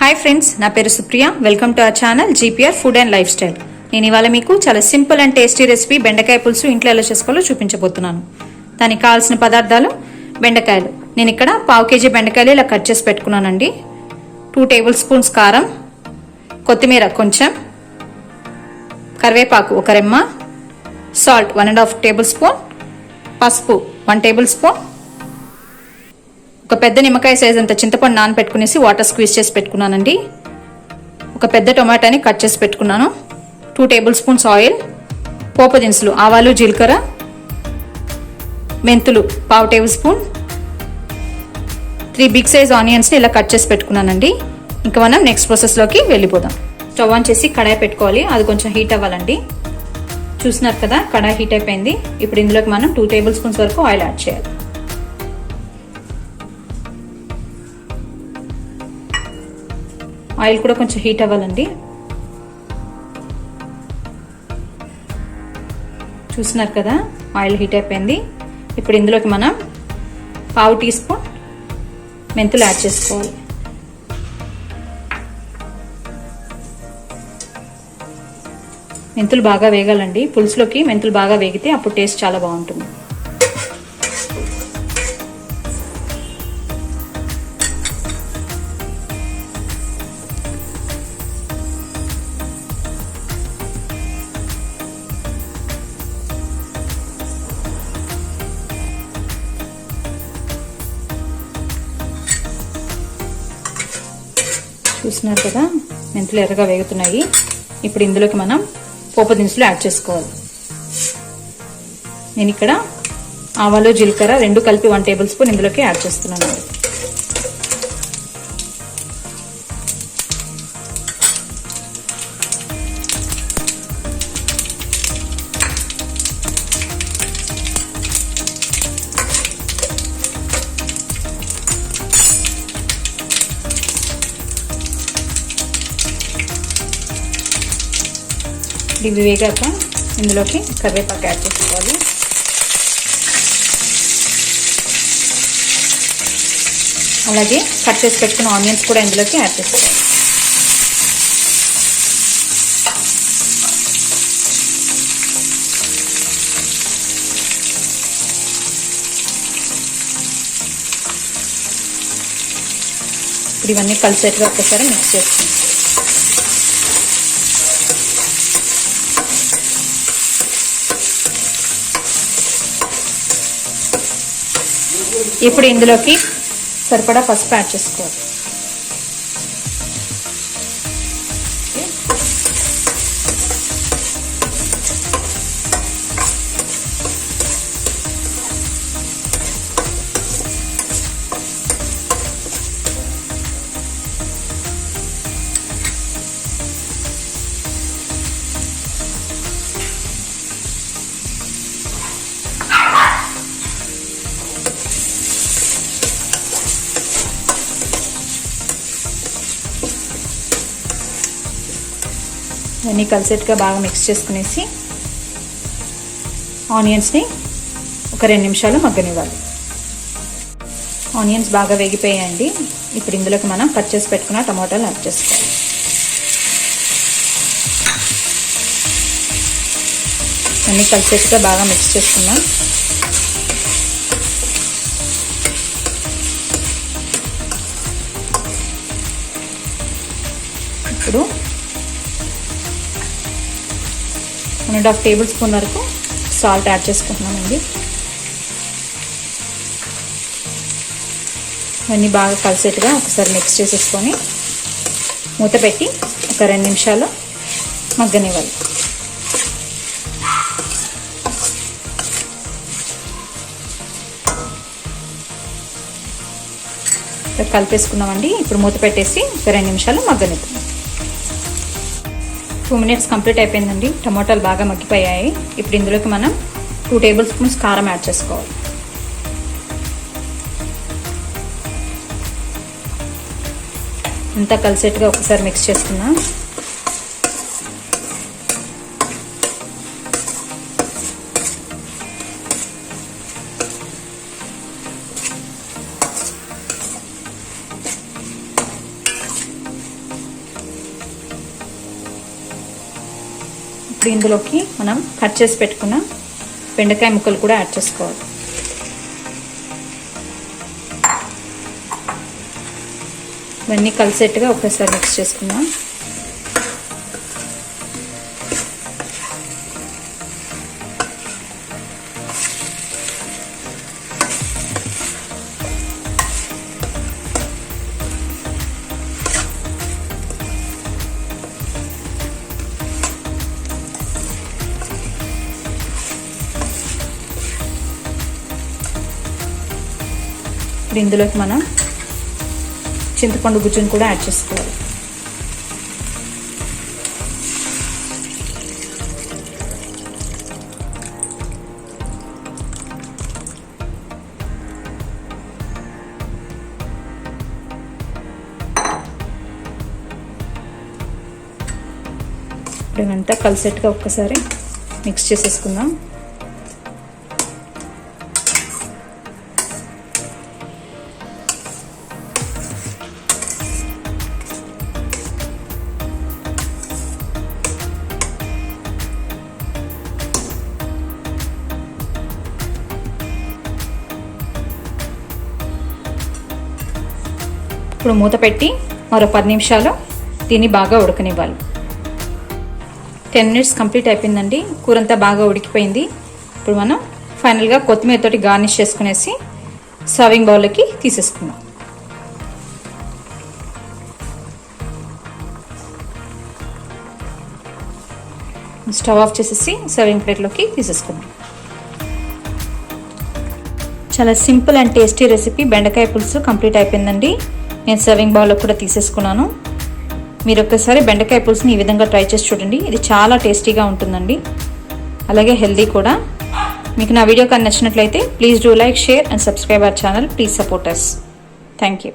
Hi friends, నా పేరు Supriya. Welcome to our channel GPR food and life style. నేను ఇవాళ మీకు చాలా సింపుల్ అండ్ టేస్టీ రెసిపీ బెండకాయ పులుసు ఇంట్లో ఎలా చేసుకోవాలో చూపించబోతున్నాను. దానికి కావాల్సిన పదార్థాలు: బెండకాయలు. నేను ఇక్కడ 1/2 kg బెండకాయలు ఇలా కట్ చేసి పెట్టుకున్నానండి. 2 టేబుల్ స్పూన్స్ కారం, కొత్తిమీర కొంచెం, కరివేపాకు 1 రెమ్మ, సాల్ట్ 1.5 టేబుల్ స్పూన్, పసుపు 1 టేబుల్ స్పూన్, ఒక పెద్ద నిమ్మకాయ సైజ్ అంత చింతపండు నానబెట్టుకునేసి వాటర్ స్క్వీజ్ చేసి పెట్టుకున్నానండి. ఒక పెద్ద టొమాటోని కట్ చేసి పెట్టుకున్నాను. 2 టేబుల్ స్పూన్స్ ఆయిల్, పోపు దినుసులు ఆవాలు, జీలకర్ర, మెంతులు 1/2 టేబుల్ స్పూన్, 3 బిగ్ సైజ్ ఆనియన్స్ని ఇలా కట్ చేసి పెట్టుకున్నానండి. ఇంకా మనం నెక్స్ట్ ప్రాసెస్లోకి వెళ్ళిపోదాం. స్టవ్ ఆన్ చేసి కడాయి పెట్టుకోవాలి. అది కొంచెం హీట్ అవ్వాలండి. చూస్తున్నారు కదా, కడాయి హీట్ అయిపోయింది. ఇప్పుడు ఇందులోకి మనం 2 టేబుల్ స్పూన్స్ వరకు ఆయిల్ యాడ్ చేయాలి. ఆయిల్ కూడా కొంచెం హీట్ అవ్వాలండి. చూస్తున్నారు కదా, ఆయిల్ హీట్ అయిపోయింది. ఇప్పుడు ఇందులోకి మనం 1/2 టీ స్పూన్ మెంతులు యాడ్ చేసుకోవాలి. మెంతులు బాగా వేగాలండి. పులుసులోకి మెంతులు బాగా వేగితే అప్పుడు టేస్ట్ చాలా బాగుంటుంది. చూస్తున్నారు కదా, మెంతులు ఎర్రగా వేగుతున్నాయి. ఇప్పుడు ఇందులోకి మనం పోపు దినుసులు యాడ్ చేసుకోవాలి. నేను ఇక్కడ ఆవాలు, జీలకర్ర 2 కలిపి 1 టేబుల్ స్పూన్ ఇందులోకి యాడ్ చేస్తున్నాను. ఇవి వేగాక ఇందులోకి కరివేపాకు యాడ్ చేసుకోవాలి. అలాగే కట్ చేసి పెట్టుకున్న ఆనియన్స్ కూడా ఇందులోకి యాడ్ చేసుకోవాలి. ఇప్పుడు ఇవన్నీ కలిసేట్టుగా ఒక్కసారి మిక్స్ చేసుకుంటాం. ఇప్పుడు ఇందులోకి సరిపడా పసుపు యాడ్ చేసుకోవాలి. అన్నీ కలిసేట్టుగా బాగా మిక్స్ చేసుకునేసి ఆనియన్స్ని ఒక 2 నిమిషాలు మగ్గనివ్వాలి. ఆనియన్స్ బాగా వేగిపోయాయండి. ఇప్పుడు ఇందులోకి మనం కట్ చేసి పెట్టుకున్న టమాటాలు యాడ్ చేసుకోవాలి. అన్నీ కలిసేట్టుగా బాగా మిక్స్ చేసుకున్నాం. ఇప్పుడు 1.5 టేబుల్ స్పూన్ వరకు సాల్ట్ యాడ్ చేసుకుంటున్నామండి. ఇవన్నీ బాగా కలిసేట్టుగా ఒకసారి మిక్స్ చేసేసుకొని మూత పెట్టి ఒక 2 నిమిషాలు మగ్గనివ్వాలి. కలిపేసుకున్నామండి. ఇప్పుడు మూత పెట్టేసి ఒక 2 నిమిషాలు మగ్గనిద్దాం. 2 మినిట్స్ కంప్లీట్ అయిపోయిందండి. టమాటాలు బాగా మగ్గిపోయాయి. ఇప్పుడు ఇందులోకి మనం 2 టేబుల్ స్పూన్స్ కారం యాడ్ చేసుకోవాలి. అంతా కలిసేట్టుగా ఒకసారి మిక్స్ చేసుకున్నాం. ఇందులోకి మనం కట్ చేసి పెట్టుకున్న బెండకాయ ముక్కలు కూడా యాడ్ చేసుకోవాలి. ఇవన్నీ కలిసేట్టుగా ఒకసారి మిక్స్ చేసుకుందాం. ఇందులోకి మనం చింతపండు గుజ్జును కూడా యాడ్ చేసుకోవాలి. ఇదంతా కలిసేట్టుగా ఒక్కసారి మిక్స్ చేసేసుకుందాం. ఇప్పుడు మూత పెట్టి మరో 10 నిమిషాలు దీన్ని బాగా ఉడకనివ్వాలి. 10 మినిట్స్ కంప్లీట్ అయిపోయిందండి. కూర అంతా బాగా ఉడికిపోయింది. ఇప్పుడు మనం ఫైనల్గా కొత్తిమీరతోటి గార్నిష్ చేసుకునేసి సర్వింగ్ బౌల్లోకి తీసేసుకుందాం. స్టవ్ ఆఫ్ చేసేసి సర్వింగ్ ప్లేట్లోకి తీసేసుకుందాం. చాలా సింపుల్ అండ్ టేస్టీ రెసిపీ బెండకాయ పులుసు కంప్లీట్ అయిపోయిందండి. నేను సర్వింగ్ బౌల్లో కూడా తీసేసుకున్నాను. మీరు ఒక్కసారి బెండకాయ పులుసుని ఈ విధంగా ట్రై చేసి చూడండి. ఇది చాలా టేస్టీగా ఉంటుందండి, అలాగే హెల్దీ కూడా. మీకు నా వీడియో కానీ నచ్చినట్లయితే please do like, share and subscribe our channel. Please support us. Thank you.